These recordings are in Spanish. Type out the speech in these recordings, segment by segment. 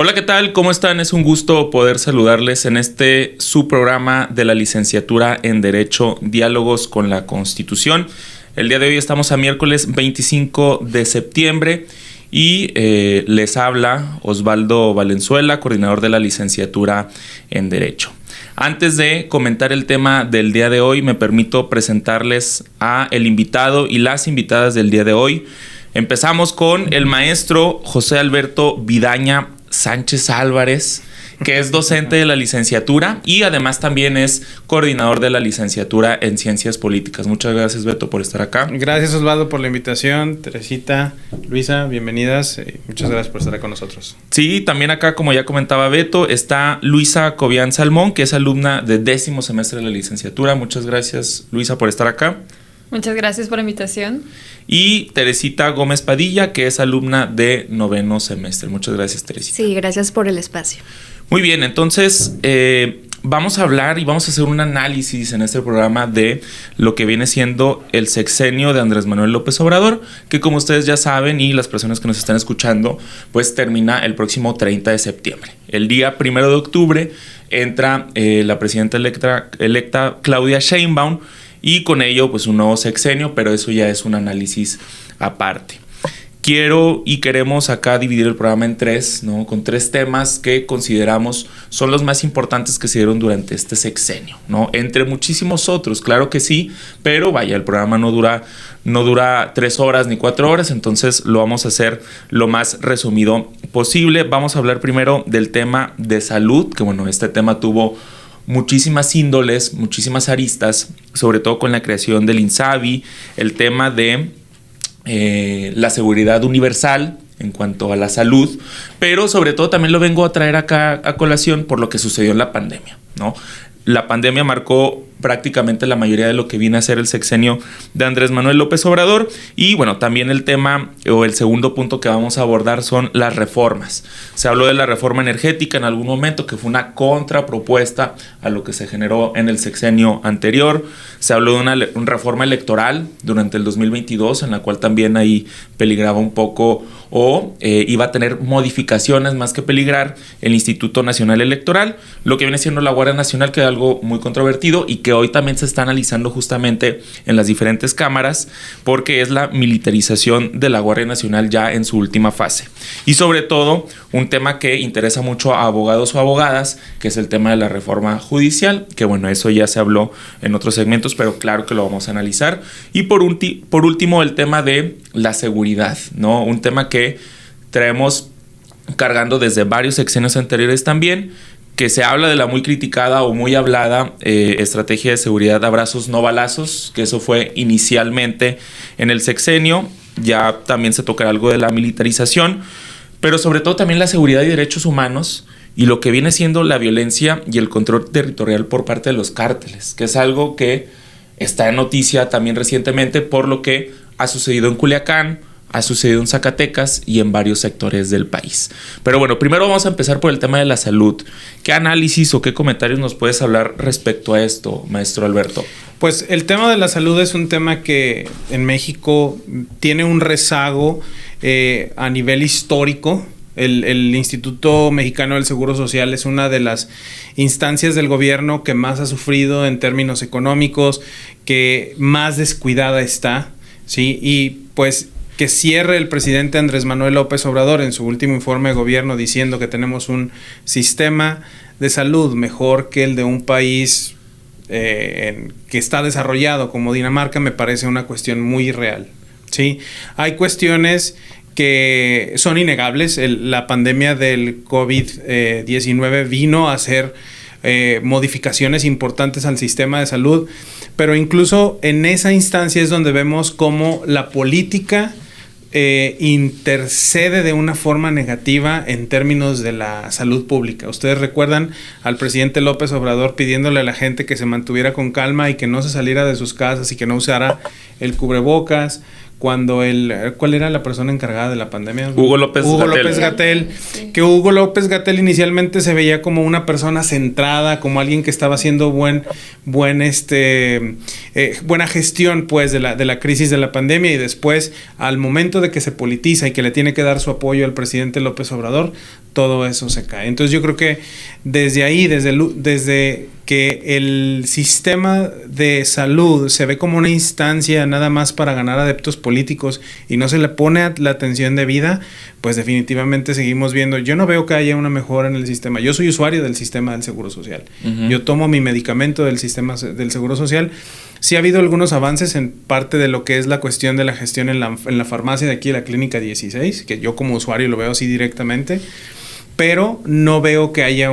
Hola, ¿qué tal? ¿Cómo están? Es un gusto poder saludarles en su programa de la licenciatura en Derecho, Diálogos con la Constitución. El día de hoy estamos a miércoles 25 de septiembre y les habla Osvaldo Valenzuela, coordinador de la licenciatura en Derecho. Antes de comentar el tema del día de hoy, me permito presentarles a el invitado y las invitadas del día de hoy. Empezamos con el maestro José Alberto Vidaña Sánchez Álvarez, que es docente de la licenciatura y además también es coordinador de la licenciatura en Ciencias Políticas. Muchas gracias, Beto, por estar acá. Gracias, Osvaldo, por la invitación. Teresita, Luisa, bienvenidas. Muchas gracias por estar con nosotros. Sí, también acá, como ya comentaba Beto, está Luisa Cobian Salmón, que es alumna de 10º semestre de la licenciatura. Muchas gracias, Luisa, por estar acá. Muchas gracias por la invitación. Y Teresita Gómez Padilla, que es alumna de 9º semestre. Muchas gracias, Teresita. Sí, gracias por el espacio. Muy bien, entonces vamos a hablar y vamos a hacer un análisis en este programa de lo que viene siendo el sexenio de Andrés Manuel López Obrador, que como ustedes ya saben y las personas que nos están escuchando, pues termina el próximo 30 de septiembre. El día 1 de octubre entra la presidenta electa Claudia Sheinbaum, y con ello pues un nuevo sexenio, pero eso ya es un análisis aparte. Quiero y queremos acá dividir el programa en tres, ¿no? Con tres temas que consideramos son los más importantes que se dieron durante este sexenio, ¿no? Entre muchísimos otros, claro que sí, pero vaya, el programa no dura 3 horas ni 4 horas, entonces lo vamos a hacer lo más resumido posible. Vamos a hablar primero del tema de salud, que bueno, este tema tuvo muchísimas índoles, muchísimas aristas, sobre todo con la creación del INSABI, el tema de la seguridad universal en cuanto a la salud, pero sobre todo también lo vengo a traer acá a colación por lo que sucedió en la pandemia, ¿no? La pandemia marcó prácticamente la mayoría de lo que viene a ser el sexenio de Andrés Manuel López Obrador y bueno, también el tema o el segundo punto que vamos a abordar son las reformas. Se habló de la reforma energética en algún momento, que fue una contrapropuesta a lo que se generó en el sexenio anterior. Se habló de una reforma electoral durante el 2022 en la cual también ahí peligraba un poco o iba a tener modificaciones más que peligrar el Instituto Nacional Electoral, lo que viene siendo la Guardia Nacional, que es algo muy controvertido y que hoy también se está analizando justamente en las diferentes cámaras porque es la militarización de la Guardia Nacional ya en su última fase. Y sobre todo un tema que interesa mucho a abogados o abogadas, que es el tema de la reforma judicial, que bueno, eso ya se habló en otros segmentos, pero claro que lo vamos a analizar. Y por último el tema de la seguridad, ¿no? Un tema que traemos cargando desde varios sexenios anteriores también, que se habla de la muy criticada o muy hablada estrategia de seguridad abrazos no balazos, que eso fue inicialmente en el sexenio. Ya también se tocará algo de la militarización, pero sobre todo también la seguridad y derechos humanos y lo que viene siendo la violencia y el control territorial por parte de los cárteles, que es algo que está en noticia también recientemente por lo que ha sucedido en Culiacán, ha sucedido en Zacatecas y en varios sectores del país. Pero bueno, primero vamos a empezar por el tema de la salud. ¿Qué análisis o qué comentarios nos puedes hablar respecto a esto, maestro Alberto? Pues el tema de la salud es un tema que en México tiene un rezago a nivel histórico. El Instituto Mexicano del Seguro Social es una de las instancias del gobierno que más ha sufrido en términos económicos, que más descuidada está, ¿sí? Y pues que cierre el presidente Andrés Manuel López Obrador en su último informe de gobierno diciendo que tenemos un sistema de salud mejor que el de un país que está desarrollado como Dinamarca, me parece una cuestión muy irreal, ¿sí? Hay cuestiones que son innegables. La pandemia del COVID-19 vino a hacer modificaciones importantes al sistema de salud, pero incluso en esa instancia es donde vemos cómo la política intercede de una forma negativa en términos de la salud pública. Ustedes recuerdan al presidente López Obrador pidiéndole a la gente que se mantuviera con calma y que no se saliera de sus casas y que no usara el cubrebocas. Cuando ¿cuál era la persona encargada de la pandemia? Hugo López Gatell. Sí. Que Hugo López Gatell inicialmente se veía como una persona centrada, como alguien que estaba haciendo buen buena gestión pues de la crisis de la pandemia, y después al momento de que se politiza y que le tiene que dar su apoyo al presidente López Obrador, todo eso se cae. Entonces yo creo que desde ahí, desde que el sistema de salud se ve como una instancia nada más para ganar adeptos políticos y no se le pone la atención debida, pues definitivamente seguimos viendo. Yo no veo que haya una mejora en el sistema. Yo soy usuario del sistema del Seguro Social. Yo tomo mi medicamento del sistema del Seguro Social. Sí ha habido algunos avances en parte de lo que es la cuestión de la gestión en la farmacia de aquí, de la Clínica 16, que yo como usuario lo veo así directamente, pero no veo que haya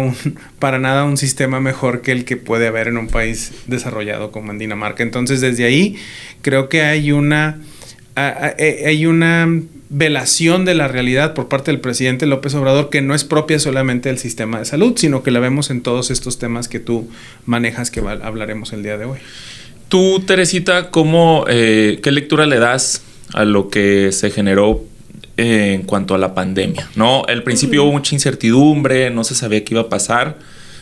para nada un sistema mejor que el que puede haber en un país desarrollado como en Dinamarca. Entonces, desde ahí creo que hay una velación de la realidad por parte del presidente López Obrador que no es propia solamente del sistema de salud, sino que la vemos en todos estos temas que tú manejas, que hablaremos el día de hoy. Tú, Teresita, ¿qué lectura le das a lo que se generó en cuanto a la pandemia? ¿No? Al principio hubo mucha incertidumbre, no se sabía qué iba a pasar,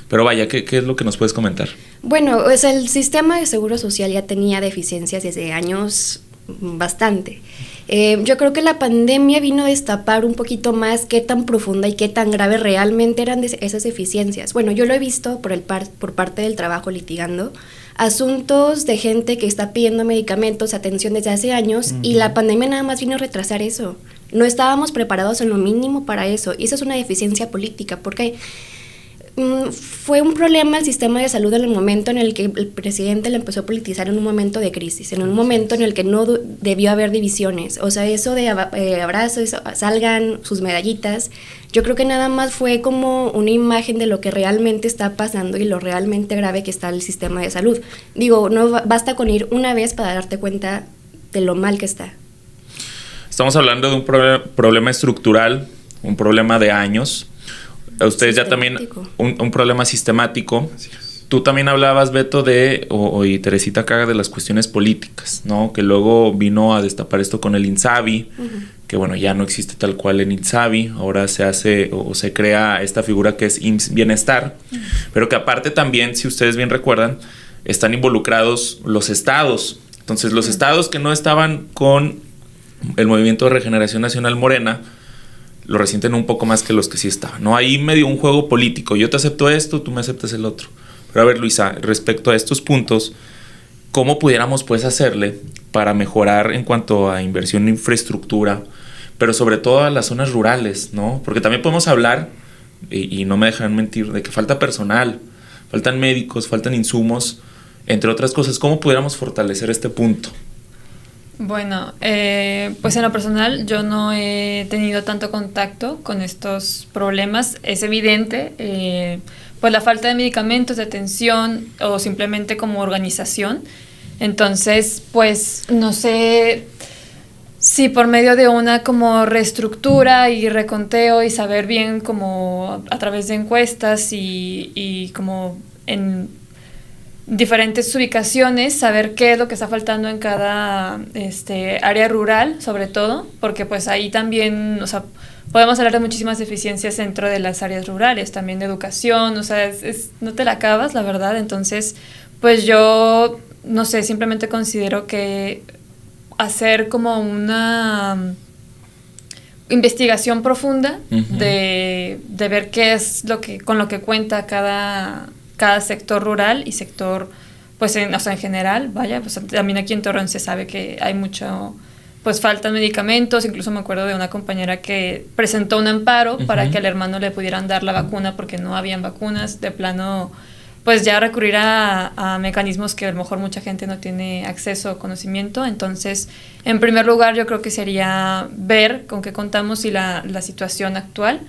pero vaya, ¿qué es lo que nos puedes comentar? Bueno, pues el sistema de seguro social ya tenía deficiencias desde años bastante. Yo creo que la pandemia vino a destapar un poquito más qué tan profunda y qué tan grave realmente eran esas deficiencias. Bueno, yo lo he visto por parte del trabajo litigando asuntos de gente que está pidiendo medicamentos, atención desde hace años, y la pandemia nada más vino a retrasar eso. No estábamos preparados en lo mínimo para eso, y esa es una deficiencia política, porque fue un problema el sistema de salud en el momento en el que el presidente le empezó a politizar, en un momento de crisis, en un momento en el que no debió haber divisiones. O sea, eso de abrazos, salgan sus medallitas, yo creo que nada más fue como una imagen de lo que realmente está pasando y lo realmente grave que está el sistema de salud. Digo, no basta con ir una vez para darte cuenta de lo mal que está. Estamos hablando de un problema estructural, un problema de años. Ustedes ya también un problema sistemático. Tú también hablabas, Beto, y Teresita Caga, de las cuestiones políticas, ¿no? Que luego vino a destapar esto con el INSABI, que bueno, ya no existe tal cual en INSABI, ahora se hace o se crea esta figura que es IMSS Bienestar, pero que aparte también, si ustedes bien recuerdan, están involucrados los estados. Entonces, los estados que no estaban con el Movimiento de Regeneración Nacional Morena, lo resienten un poco más que los que sí estaban, ¿no? Ahí medio un juego político. Yo te acepto esto, tú me aceptas el otro. Pero a ver, Luisa, respecto a estos puntos, ¿cómo pudiéramos pues hacerle para mejorar en cuanto a inversión en infraestructura, pero sobre todo a las zonas rurales, ¿no? Porque también podemos hablar, y no me dejan mentir, de que falta personal, faltan médicos, faltan insumos, entre otras cosas. ¿Cómo pudiéramos fortalecer este punto? Bueno, pues en lo personal yo no he tenido tanto contacto con estos problemas. Es evidente pues la falta de medicamentos, de atención o simplemente como organización. Entonces, pues no sé si por medio de una como reestructura y reconteo y saber bien como a través de encuestas y como en diferentes ubicaciones, saber qué es lo que está faltando en cada área rural, sobre todo, porque pues ahí también, o sea, podemos hablar de muchísimas deficiencias dentro de las áreas rurales, también de educación, o sea, no te la acabas, la verdad. Entonces, pues yo, no sé, simplemente considero que hacer como una investigación profunda de ver qué es con lo que cuenta cada sector rural y sector, pues en general, vaya, pues también aquí en Torreón se sabe que hay mucho, pues faltan medicamentos. Incluso me acuerdo de una compañera que presentó un amparo para que al hermano le pudieran dar la vacuna porque no habían vacunas. De plano, pues ya recurrir a mecanismos que a lo mejor mucha gente no tiene acceso o conocimiento. Entonces, en primer lugar, yo creo que sería ver con qué contamos y la situación actual,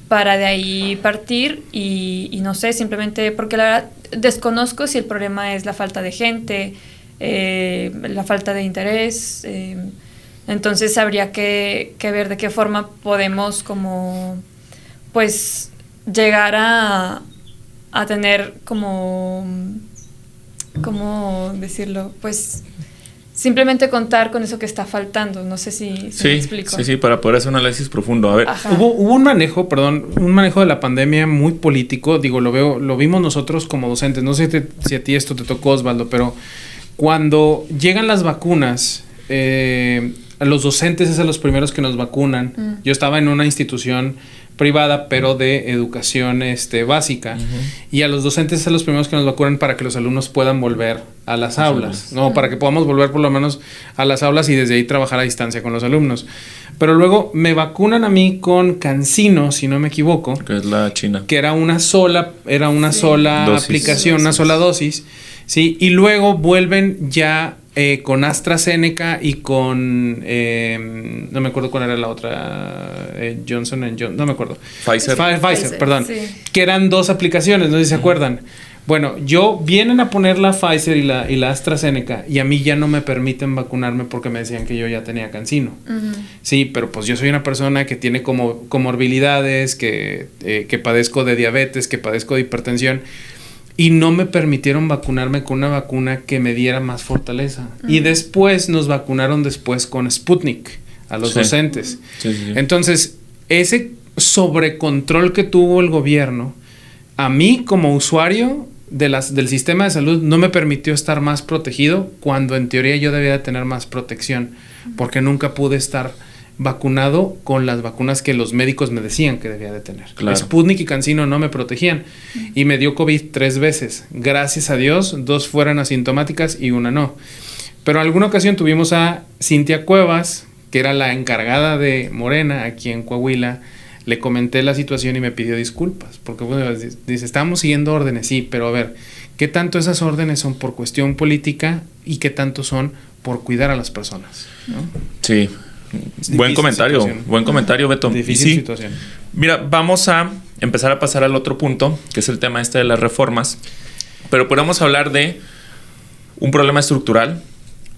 para de ahí partir y no sé, simplemente porque la verdad desconozco si el problema es la falta de gente, la falta de interés. Entonces habría que ver de qué forma podemos como pues llegar a tener como, ¿cómo decirlo? Pues simplemente contar con eso que está faltando. No sé si me explico. Sí, para poder hacer un análisis profundo. A ver. Hubo un manejo de la pandemia muy político. Digo, lo vimos nosotros como docentes. No sé si a ti esto te tocó, Osvaldo, pero cuando llegan las vacunas, los docentes es a los primeros que nos vacunan. Yo estaba en una institución privada, pero de educación básica. Y a los docentes es a los primeros que nos vacunan para que los alumnos puedan volver a las aulas, ¿no? Para que podamos volver por lo menos a las aulas y desde ahí trabajar a distancia con los alumnos. Pero luego me vacunan a mí con CanSino, si no me equivoco. Que es la china. Que era una sola dosis. aplicación, una sola dosis. Sí, y luego vuelven ya con AstraZeneca y con no me acuerdo cuál era la otra, Johnson & Johnson, no me acuerdo. Pfizer, perdón. Sí. Que eran 2 aplicaciones, no sé si se acuerdan. Bueno, vienen a poner la Pfizer y la AstraZeneca y a mí ya no me permiten vacunarme porque me decían que yo ya tenía CanSino. Sí, pero pues yo soy una persona que tiene como comorbilidades, que padezco de diabetes, que padezco de hipertensión. Y no me permitieron vacunarme con una vacuna que me diera más fortaleza. Y después nos vacunaron con Sputnik a los docentes. Sí. Entonces, ese sobrecontrol que tuvo el gobierno, a mí como usuario del sistema de salud no me permitió estar más protegido cuando en teoría yo debía de tener más protección, porque nunca pude estar vacunado con las vacunas que los médicos me decían que debía de tener. Claro. Sputnik y CanSino no me protegían y me dio COVID 3 veces. Gracias a Dios, 2 fueron asintomáticas y 1 no. Pero en alguna ocasión tuvimos a Cintia Cuevas, que era la encargada de Morena aquí en Coahuila. Le comenté la situación y me pidió disculpas, porque bueno, dice, estamos siguiendo órdenes, sí, pero a ver, ¿qué tanto esas órdenes son por cuestión política y qué tanto son por cuidar a las personas? ¿No? Sí. Buen comentario, Beto. Difícil situación. Mira, vamos a empezar a pasar al otro punto, que es el tema de las reformas. Pero podemos hablar de un problema estructural,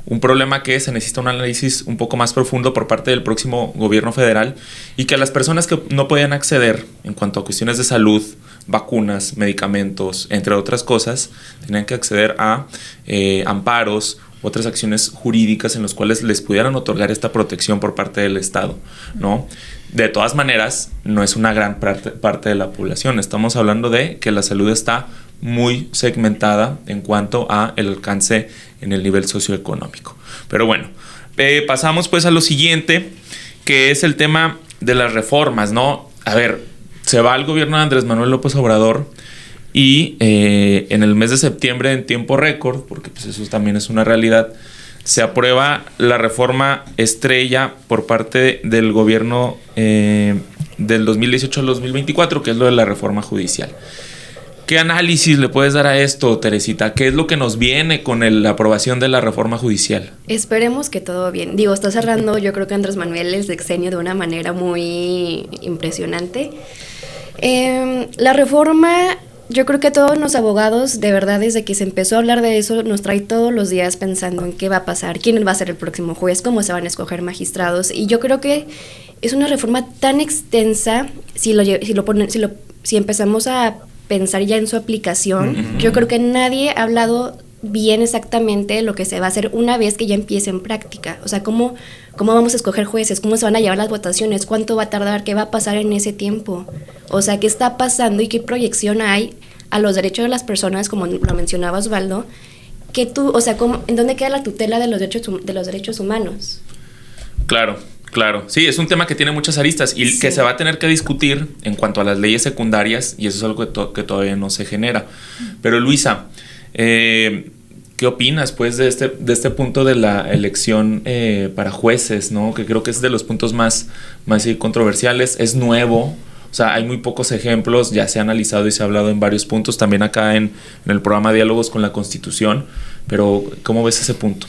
un problema que se necesita un análisis un poco más profundo por parte del próximo gobierno federal y que a las personas que no podían acceder en cuanto a cuestiones de salud, vacunas, medicamentos, entre otras cosas, tenían que acceder a amparos, otras acciones jurídicas en las cuales les pudieran otorgar esta protección por parte del Estado, ¿no? De todas maneras, no es una gran parte de la población. Estamos hablando de que la salud está muy segmentada en cuanto a el alcance en el nivel socioeconómico. Pero bueno, pasamos pues a lo siguiente, que es el tema de las reformas, ¿no? A ver, se va el gobierno de Andrés Manuel López Obrador y en el mes de septiembre, en tiempo récord, porque pues eso también es una realidad, se aprueba la reforma estrella por parte del gobierno del 2018 al 2024, que es lo de la reforma judicial. ¿Qué análisis le puedes dar a esto, Teresita? ¿Qué es lo que nos viene con la aprobación de la reforma judicial? Esperemos que todo bien. Digo, está cerrando yo creo que Andrés Manuel el sexenio de una manera muy impresionante. La reforma, yo creo que todos los abogados, de verdad, desde que se empezó a hablar de eso, nos trae todos los días pensando en qué va a pasar, quién va a ser el próximo juez, cómo se van a escoger magistrados. Y yo creo que es una reforma tan extensa, si empezamos a pensar ya en su aplicación, yo creo que nadie ha hablado bien exactamente lo que se va a hacer una vez que ya empiece en práctica. O sea, cómo vamos a escoger jueces, cómo se van a llevar las votaciones, cuánto va a tardar, qué va a pasar en ese tiempo. O sea, qué está pasando y qué proyección hay a los derechos de las personas, como lo mencionaba Osvaldo, que ¿en dónde queda la tutela de los derechos humanos? Claro. Sí, es un tema que tiene muchas aristas y que se va a tener que discutir en cuanto a las leyes secundarias, y eso es algo que todavía no se genera. Pero Luisa, ¿qué opinas pues de este punto de la elección para jueces, ¿no? Que creo que es de los puntos más controversiales, es nuevo. O sea, hay muy pocos ejemplos, ya se ha analizado y se ha hablado en varios puntos, también acá en el programa Diálogos con la Constitución, pero ¿cómo ves ese punto?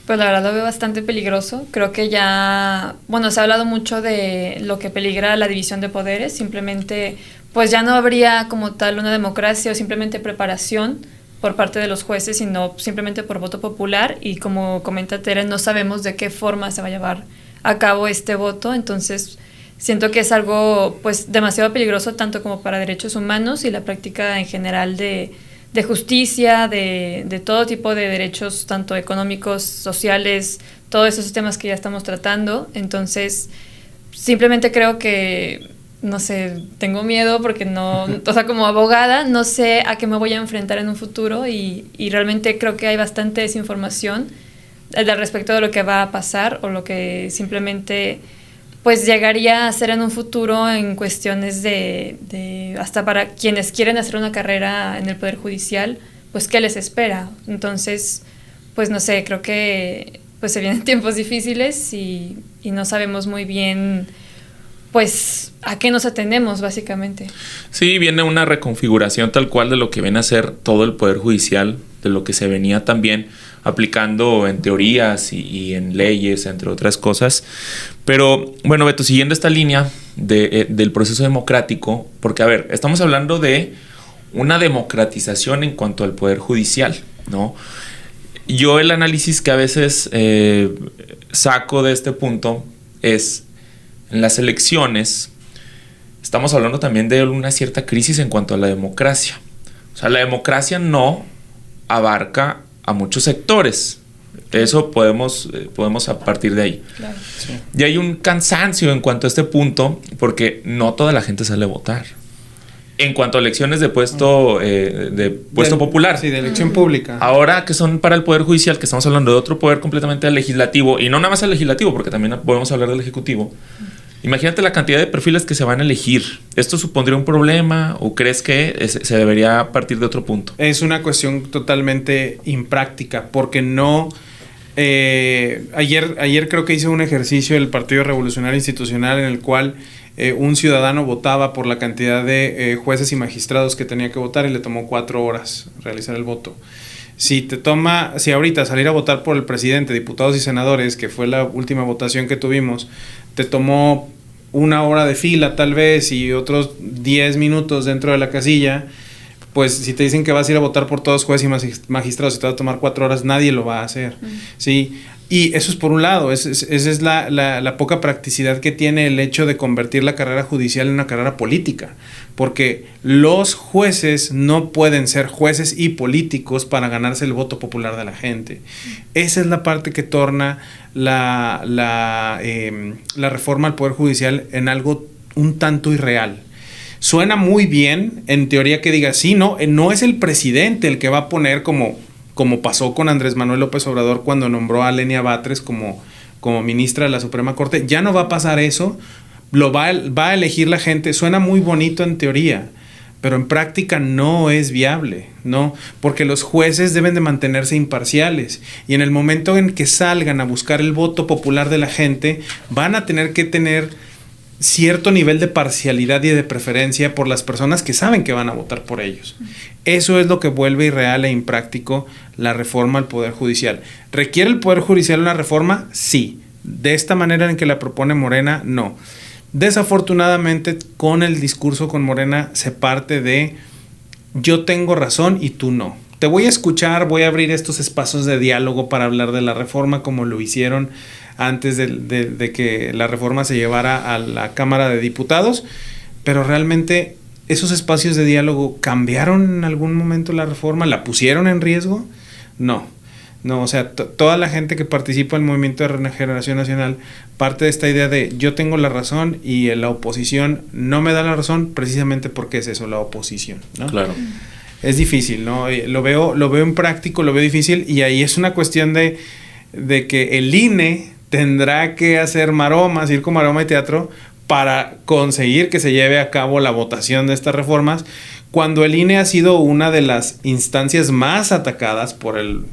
Pues la verdad lo veo bastante peligroso. Creo que se ha hablado mucho de lo que peligra la división de poderes. Simplemente, pues ya no habría como tal una democracia o simplemente preparación por parte de los jueces, sino simplemente por voto popular. Y como comenta Tere, no sabemos de qué forma se va a llevar a cabo este voto. Entonces, siento que es algo pues demasiado peligroso tanto como para derechos humanos y la práctica en general de justicia, de todo tipo de derechos, tanto económicos, sociales, todos esos temas que ya estamos tratando. Entonces, simplemente creo que no sé, tengo miedo porque no, o sea, como abogada no sé a qué me voy a enfrentar en un futuro y realmente creo que hay bastante desinformación al respecto de lo que va a pasar o lo que simplemente pues llegaría a ser en un futuro en cuestiones de hasta para quienes quieren hacer una carrera en el Poder Judicial, pues qué les espera. Entonces, pues no sé, creo que pues se vienen tiempos difíciles y no sabemos muy bien pues a qué nos atenemos básicamente. Sí, viene una reconfiguración tal cual de lo que viene a ser todo el Poder Judicial, de lo que se venía también aplicando en teorías y en leyes, entre otras cosas. Pero bueno, Beto, siguiendo esta línea del proceso democrático, porque a ver, estamos hablando de una democratización en cuanto al Poder Judicial, ¿no? Yo el análisis que a veces saco de este punto es, en las elecciones, estamos hablando también de una cierta crisis en cuanto a la democracia. O sea, la democracia no abarca a muchos sectores. Eso podemos a partir de ahí. Claro. Sí. Y hay un cansancio en cuanto a este punto, porque no toda la gente sale a votar. En cuanto a elecciones de puesto popular. Sí, de elección pública. Ahora que son para el Poder Judicial, que estamos hablando de otro poder completamente legislativo, y no nada más el legislativo, porque también podemos hablar del Ejecutivo. Imagínate la cantidad de perfiles que se van a elegir. ¿Esto supondría un problema o crees que se debería partir de otro punto? Es una cuestión totalmente impráctica, porque no... ayer creo que hice un ejercicio del Partido Revolucionario Institucional en el cual un ciudadano votaba por la cantidad de jueces y magistrados que tenía que votar y le tomó 4 horas realizar el voto. Si ahorita salir a votar por el presidente, diputados y senadores, que fue la última votación que tuvimos, te tomó 1 hora de fila tal vez y otros 10 minutos dentro de la casilla, pues si te dicen que vas a ir a votar por todos jueces y magistrados y te va a tomar 4 horas, nadie lo va a hacer. ¿Sí? Y eso es por un lado, esa es la poca practicidad que tiene el hecho de convertir la carrera judicial en una carrera política, porque los jueces no pueden ser jueces y políticos para ganarse el voto popular de la gente. Esa es la parte que torna la reforma al Poder Judicial en algo un tanto irreal. Suena muy bien, en teoría, que diga, sí, no es el presidente el que va a poner como pasó con Andrés Manuel López Obrador cuando nombró a Lenia Batres como ministra de la Suprema Corte. Ya no va a pasar eso, lo va a elegir la gente. Suena muy bonito en teoría, pero en práctica no es viable, ¿no? Porque los jueces deben de mantenerse imparciales y en el momento en que salgan a buscar el voto popular de la gente, van a tener que tener cierto nivel de parcialidad y de preferencia por las personas que saben que van a votar por ellos. Eso es lo que vuelve irreal e impráctico la reforma al Poder Judicial. ¿Requiere el Poder Judicial una reforma? Sí. De esta manera en que la propone Morena, no. Desafortunadamente, con el discurso con Morena se parte de yo tengo razón y tú no. Te voy a escuchar, voy a abrir estos espacios de diálogo para hablar de la reforma como lo hicieron antes de que la reforma se llevara a la Cámara de Diputados, pero realmente esos espacios de diálogo ¿cambiaron en algún momento la reforma? ¿La pusieron en riesgo? No, o sea, toda la gente que participa en el Movimiento de Regeneración Nacional parte de esta idea de yo tengo la razón y la oposición no me da la razón, precisamente porque es eso, la oposición, ¿no? Claro. Es difícil, ¿no? Lo veo en práctico, lo veo difícil, y ahí es una cuestión de que el INE tendrá que hacer maromas, circo, maroma y teatro para conseguir que se lleve a cabo la votación de estas reformas, cuando el INE ha sido una de las instancias más atacadas por el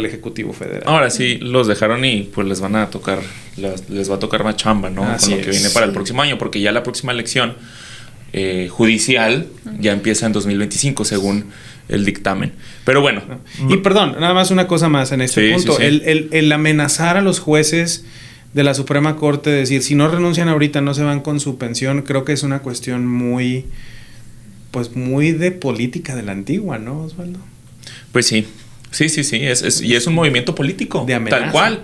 Ejecutivo Federal. Ahora sí, los dejaron y pues les va a tocar más chamba, ¿no? Así con lo que viene para el próximo año, porque ya la próxima elección judicial ya empieza en 2025 según el dictamen. Pero bueno. Y perdón, nada más una cosa más en este punto. Sí. El amenazar a los jueces de la Suprema Corte, decir, si no renuncian ahorita no se van con su pensión, creo que es una cuestión muy de política de la antigua, ¿no, Osvaldo? Pues sí. Y es un movimiento político, de amenaza. Tal cual.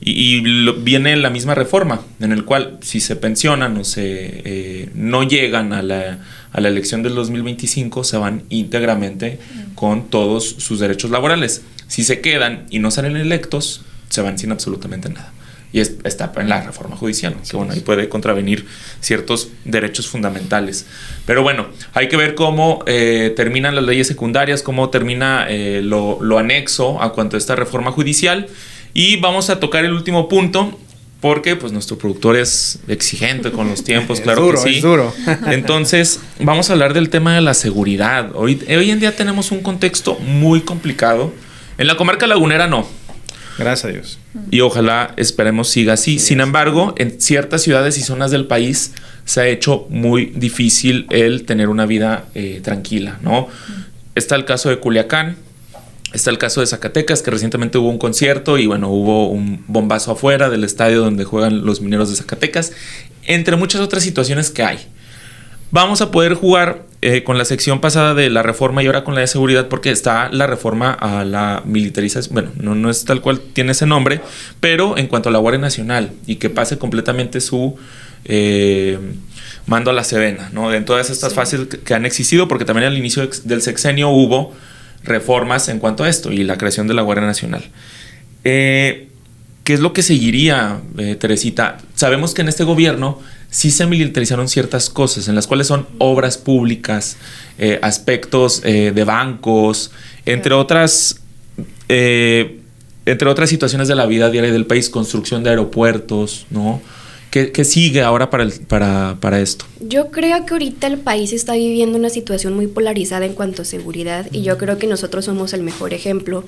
Y viene la misma reforma, en el cual si se pensionan o no llegan a la elección del 2025, se van íntegramente con todos sus derechos laborales. Si se quedan y no salen electos, se van sin absolutamente nada. y está en la reforma judicial, que bueno, ahí puede contravenir ciertos derechos fundamentales. Pero bueno, hay que ver cómo terminan las leyes secundarias, cómo termina lo anexo a cuanto a esta reforma judicial, y vamos a tocar el último punto, porque pues nuestro productor es exigente con los tiempos, claro duro, que sí. Es duro. Entonces, vamos a hablar del tema de la seguridad. Hoy en día tenemos un contexto muy complicado. En la comarca lagunera no. Gracias a Dios. Y ojalá, esperemos, siga así. Sin embargo, en ciertas ciudades y zonas del país se ha hecho muy difícil el tener una vida tranquila, ¿no? Está el caso de Culiacán, está el caso de Zacatecas, que recientemente hubo un concierto y bueno, hubo un bombazo afuera del estadio donde juegan los Mineros de Zacatecas, entre muchas otras situaciones que hay. Vamos a poder jugar con la sección pasada de la reforma y ahora con la de seguridad, porque está la reforma a la militarización. Bueno, no es tal cual tiene ese nombre, pero en cuanto a la Guardia Nacional y que pase completamente su mando a la Sedena, ¿no? En todas estas fases que han existido, porque también al inicio del sexenio hubo reformas en cuanto a esto y la creación de la Guardia Nacional. ¿Qué es lo que seguiría, Teresita? Sabemos que en este gobierno sí se militarizaron ciertas cosas, en las cuales son obras públicas, aspectos de bancos, entre otras situaciones de la vida diaria del país, construcción de aeropuertos, ¿no? ¿Qué sigue ahora para esto? Yo creo que ahorita el país está viviendo una situación muy polarizada en cuanto a seguridad, y yo creo que nosotros somos el mejor ejemplo.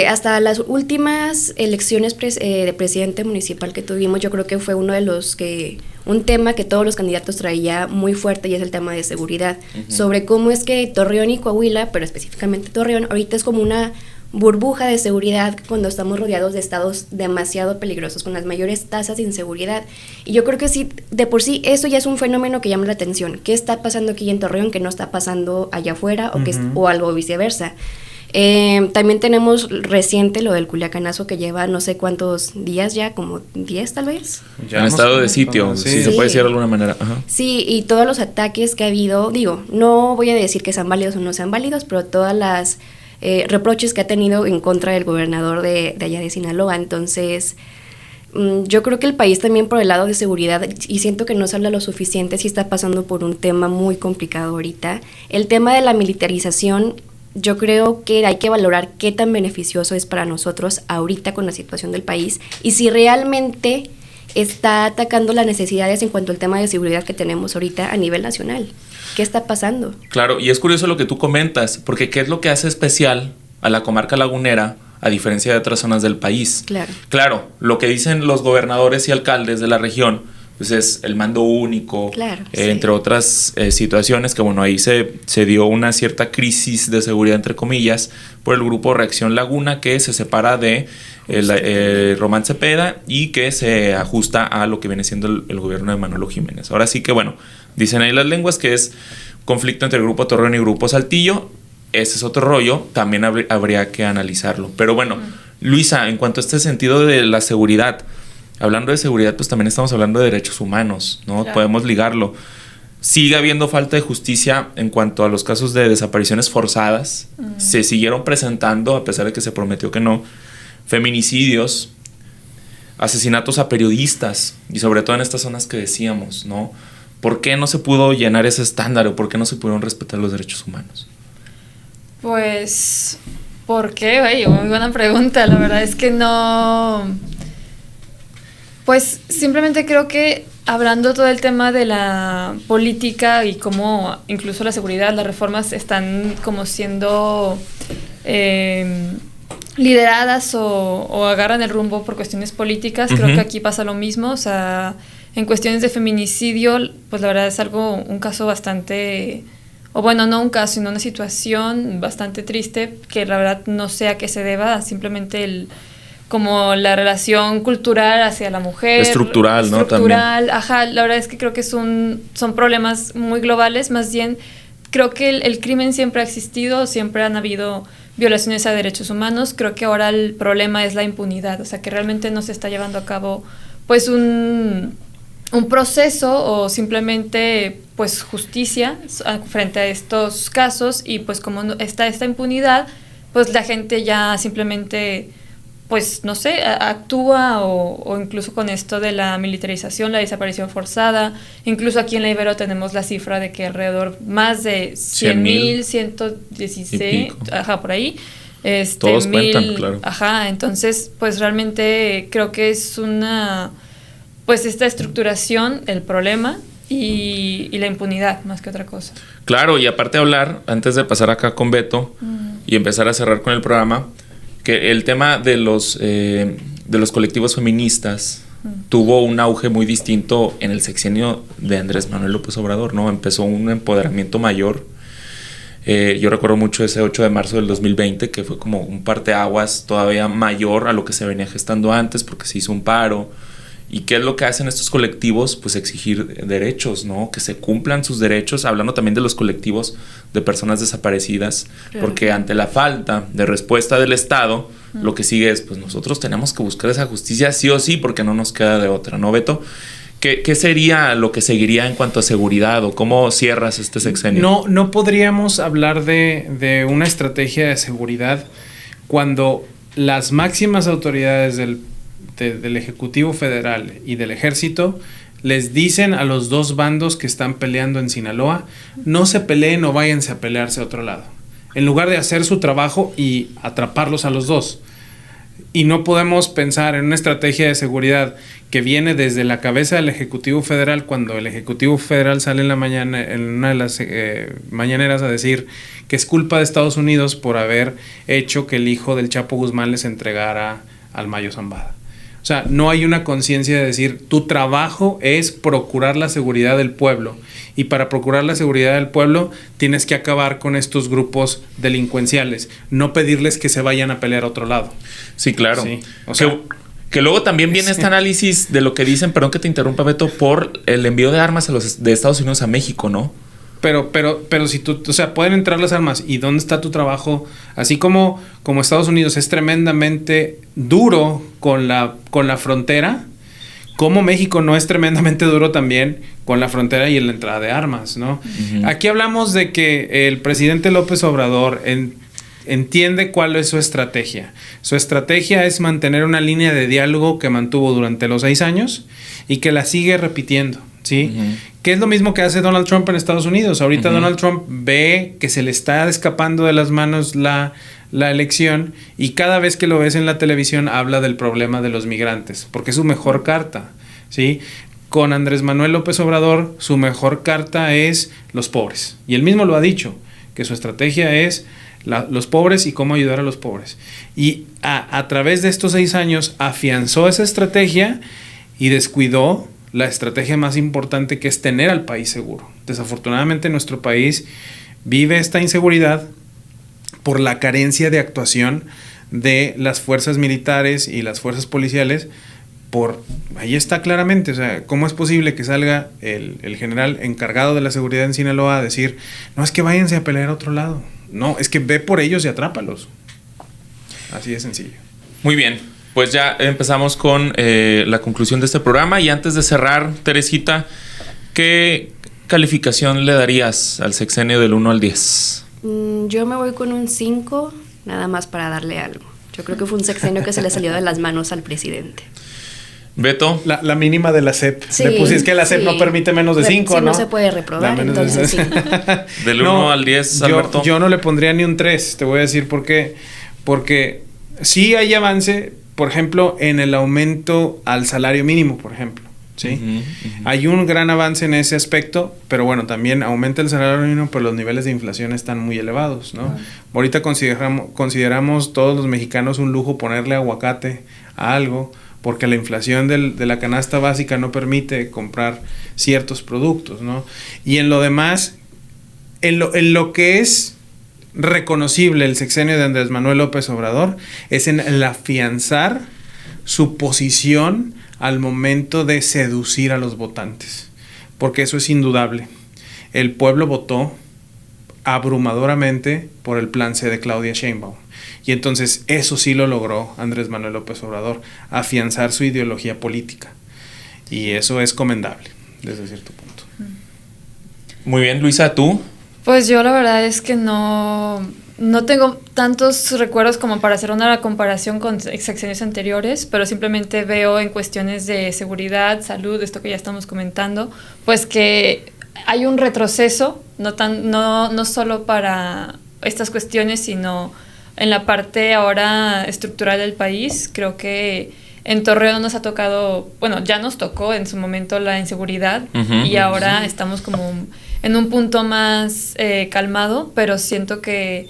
Hasta las últimas elecciones de presidente municipal que tuvimos, yo creo que fue un tema que todos los candidatos traía muy fuerte, y es el tema de seguridad, sobre cómo es que Torreón y Coahuila, pero específicamente Torreón, ahorita es como una burbuja de seguridad cuando estamos rodeados de estados demasiado peligrosos, con las mayores tasas de inseguridad. Y yo creo que sí, de por sí, eso ya es un fenómeno que llama la atención. ¿Qué está pasando aquí en Torreón que no está pasando allá afuera o algo viceversa? También tenemos reciente lo del Culiacanazo, que lleva no sé cuántos días ya, como 10 tal vez. Ya en estado de sitio, si se puede decir de alguna manera. Ajá. Sí, y todos los ataques que ha habido, digo, no voy a decir que sean válidos o no sean válidos, pero todas las reproches que ha tenido en contra del gobernador de allá de Sinaloa. Entonces, yo creo que el país también por el lado de seguridad, y siento que no se habla lo suficiente, sí está pasando por un tema muy complicado ahorita. El tema de la militarización, yo creo que hay que valorar qué tan beneficioso es para nosotros ahorita con la situación del país, y si realmente está atacando las necesidades en cuanto al tema de seguridad que tenemos ahorita a nivel nacional. ¿Qué está pasando? Claro, y es curioso lo que tú comentas, porque ¿qué es lo que hace especial a la comarca lagunera a diferencia de otras zonas del país? Claro, lo que dicen los gobernadores y alcaldes de la región, pues es el mando único, entre otras situaciones que bueno, ahí se dio una cierta crisis de seguridad, entre comillas, por el grupo Reacción Laguna, que se separa de Román Cepeda y que se ajusta a lo que viene siendo el gobierno de Manolo Jiménez. Ahora sí que bueno, dicen ahí las lenguas que es conflicto entre el Grupo Torreón y Grupo Saltillo. Ese es otro rollo, también habría que analizarlo. Pero bueno, Luisa, en cuanto a este sentido de la seguridad, hablando de seguridad, pues también estamos hablando de derechos humanos, ¿no? Claro. Podemos ligarlo. Sigue habiendo falta de justicia en cuanto a los casos de desapariciones forzadas. Se siguieron presentando, a pesar de que se prometió que no. Feminicidios, asesinatos a periodistas, y sobre todo en estas zonas que decíamos, ¿no? ¿Por qué no se pudo llenar ese estándar o por qué no se pudieron respetar los derechos humanos? Pues, ¿por qué? Oye, muy buena pregunta. La verdad es que no... Pues simplemente creo que hablando todo el tema de la política y cómo incluso la seguridad, las reformas están como siendo lideradas o agarran el rumbo por cuestiones políticas, creo que aquí pasa lo mismo. O sea, en cuestiones de feminicidio, pues la verdad es un caso bastante, o bueno, no un caso, sino una situación bastante triste, que la verdad no sé a qué se deba, simplemente como la relación cultural hacia la mujer. Estructural, ¿no? También. Ajá, la verdad es que creo que son problemas muy globales, más bien creo que el crimen siempre ha existido, siempre han habido violaciones a derechos humanos. Creo que ahora el problema es la impunidad, o sea, que realmente no se está llevando a cabo pues un proceso o simplemente pues justicia frente a estos casos, y pues como está esta impunidad, pues la gente ya simplemente pues no sé, actúa o incluso con esto de la militarización, la desaparición forzada. Incluso aquí en la Ibero tenemos la cifra de que alrededor más de 100,000, 116, ajá, por ahí. Todos cuentan, claro. Ajá, entonces pues realmente creo que es pues esta estructuración el problema y la impunidad más que otra cosa. Claro, y aparte de hablar, antes de pasar acá con Beto y empezar a cerrar con el programa, que el tema de los colectivos feministas tuvo un auge muy distinto en el sexenio de Andrés Manuel López Obrador, ¿no? Empezó un empoderamiento mayor. Yo recuerdo mucho ese 8 de marzo del 2020, que fue como un parteaguas todavía mayor a lo que se venía gestando antes, porque se hizo un paro. ¿Y qué es lo que hacen estos colectivos? Pues exigir derechos, ¿no? Que se cumplan sus derechos, hablando también de los colectivos de personas desaparecidas, porque ante la falta de respuesta del Estado, lo que sigue es, pues nosotros tenemos que buscar esa justicia sí o sí, porque no nos queda de otra, ¿no, Beto? ¿Qué sería lo que seguiría en cuanto a seguridad o cómo cierras este sexenio? No podríamos hablar de una estrategia de seguridad cuando las máximas autoridades del Ejecutivo Federal y del Ejército les dicen a los dos bandos que están peleando en Sinaloa, no se peleen o váyanse a pelearse a otro lado, en lugar de hacer su trabajo y atraparlos a los dos. Y no podemos pensar en una estrategia de seguridad que viene desde la cabeza del Ejecutivo Federal, cuando el Ejecutivo Federal sale en la mañana, en una de las mañaneras, a decir que es culpa de Estados Unidos por haber hecho que el hijo del Chapo Guzmán les entregara al Mayo Zambada. O sea, no hay una conciencia de decir, tu trabajo es procurar la seguridad del pueblo, y para procurar la seguridad del pueblo tienes que acabar con estos grupos delincuenciales, no pedirles que se vayan a pelear a otro lado. Sí, claro. Sí, o sea, que luego también viene este análisis de lo que dicen, perdón que te interrumpa, Beto, por el envío de armas de Estados Unidos a México, ¿no? Pero si tú, o sea, pueden entrar las armas, ¿y dónde está tu trabajo? Así como Estados Unidos es tremendamente duro con la frontera, como México no es tremendamente duro también con la frontera y en la entrada de armas, ¿no? Aquí hablamos de que el presidente López Obrador entiende cuál es su estrategia. Su estrategia es mantener una línea de diálogo que mantuvo durante los 6 años y que la sigue repitiendo, ¿sí? Que es lo mismo que hace Donald Trump en Estados Unidos. Ahorita Donald Trump ve que se le está escapando de las manos la elección, y cada vez que lo ves en la televisión habla del problema de los migrantes, porque es su mejor carta, ¿sí? Con Andrés Manuel López Obrador, su mejor carta es los pobres. Y él mismo lo ha dicho, que su estrategia es los pobres y cómo ayudar a los pobres. Y a través de estos 6 años afianzó esa estrategia y descuidó la estrategia más importante, que es tener al país seguro. Desafortunadamente nuestro país vive esta inseguridad por la carencia de actuación de las fuerzas militares y las fuerzas policiales. Ahí está claramente, o sea, ¿cómo es posible que salga el general encargado de la seguridad en Sinaloa a decir, no es que váyanse a pelear a otro lado? No, es que ve por ellos y atrápalos. Así de sencillo. Muy bien, pues ya empezamos con la conclusión de este programa, y antes de cerrar, Teresita, ¿qué calificación le darías al sexenio del 1 al 10? Yo me voy con un 5, nada más para darle algo. Yo creo que fue un sexenio que se le salió de las manos al presidente. Beto. La mínima de la SEP. Sí, le puse, es que la SEP no permite menos de 5, sí, ¿no? No se puede reprobar, entonces sí. Del 1 al 10, Alberto. Yo no le pondría ni un 3, te voy a decir por qué. Porque sí hay avance, por ejemplo, en el aumento al salario mínimo, por ejemplo. ¿Sí? Hay un gran avance en ese aspecto, pero bueno, también aumenta el salario mínimo, pero los niveles de inflación están muy elevados, ¿no? Ahorita consideramos todos los mexicanos un lujo ponerle aguacate a algo, porque la inflación de la canasta básica no permite comprar ciertos productos, ¿no? Y en lo demás, en lo que es reconocible el sexenio de Andrés Manuel López Obrador, es en el afianzar su posición al momento de seducir a los votantes, porque eso es indudable. El pueblo votó abrumadoramente por el plan C de Claudia Sheinbaum, y entonces eso sí lo logró Andrés Manuel López Obrador, afianzar su ideología política, y eso es comendable desde cierto punto. Muy bien, Luisa, ¿tú? Pues yo la verdad es que no no tengo tantos recuerdos como para hacer una comparación con sexenios anteriores, pero simplemente veo en cuestiones de seguridad, salud, esto que ya estamos comentando, pues que hay un retroceso, no solo para estas cuestiones, sino en la parte ahora estructural del país. Creo que en Torreón nos ha tocado, bueno, ya nos tocó en su momento la inseguridad y ahora estamos como en un punto más calmado, pero siento que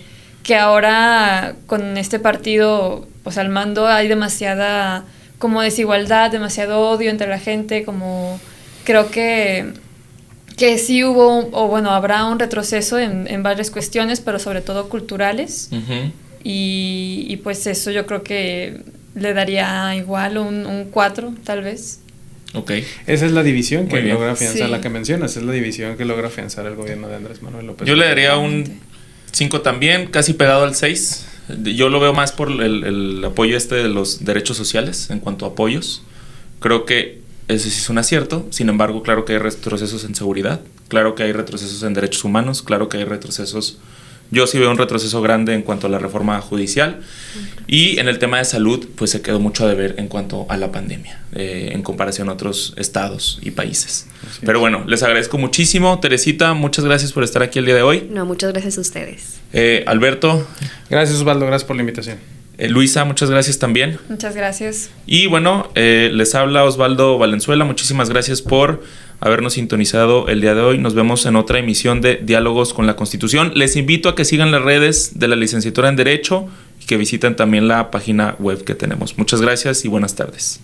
ahora con este partido pues al mando hay demasiada como desigualdad, demasiado odio entre la gente, como creo que sí hubo, o bueno, habrá un retroceso en varias cuestiones, pero sobre todo culturales. Y pues eso yo creo que le daría igual un 4, tal vez. Ok. Esa es la división que logra afianzar, sí. la que mencionas, es la división que logra afianzar el gobierno de Andrés Manuel López. Yo le daría un 5 también, casi pegado al 6. Yo lo veo más por el apoyo de los derechos sociales en cuanto a apoyos. Creo que ese sí es un acierto. Sin embargo, claro que hay retrocesos en seguridad, claro que hay retrocesos en derechos humanos, claro que hay retrocesos. Yo sí veo un retroceso grande en cuanto a la reforma judicial. Y en el tema de salud, pues se quedó mucho a deber en cuanto a la pandemia, en comparación a otros estados y países. Pero bueno, les agradezco muchísimo. Teresita, muchas gracias por estar aquí el día de hoy. No, muchas gracias a ustedes. Alberto. Gracias, Osvaldo, gracias por la invitación. Luisa, muchas gracias también. Muchas gracias. Y bueno, les habla Osvaldo Valenzuela. Muchísimas gracias por habernos sintonizado el día de hoy. Nos vemos en otra emisión de Diálogos con la Constitución. Les invito a que sigan las redes de la licenciatura en Derecho y que visiten también la página web que tenemos. Muchas gracias y buenas tardes.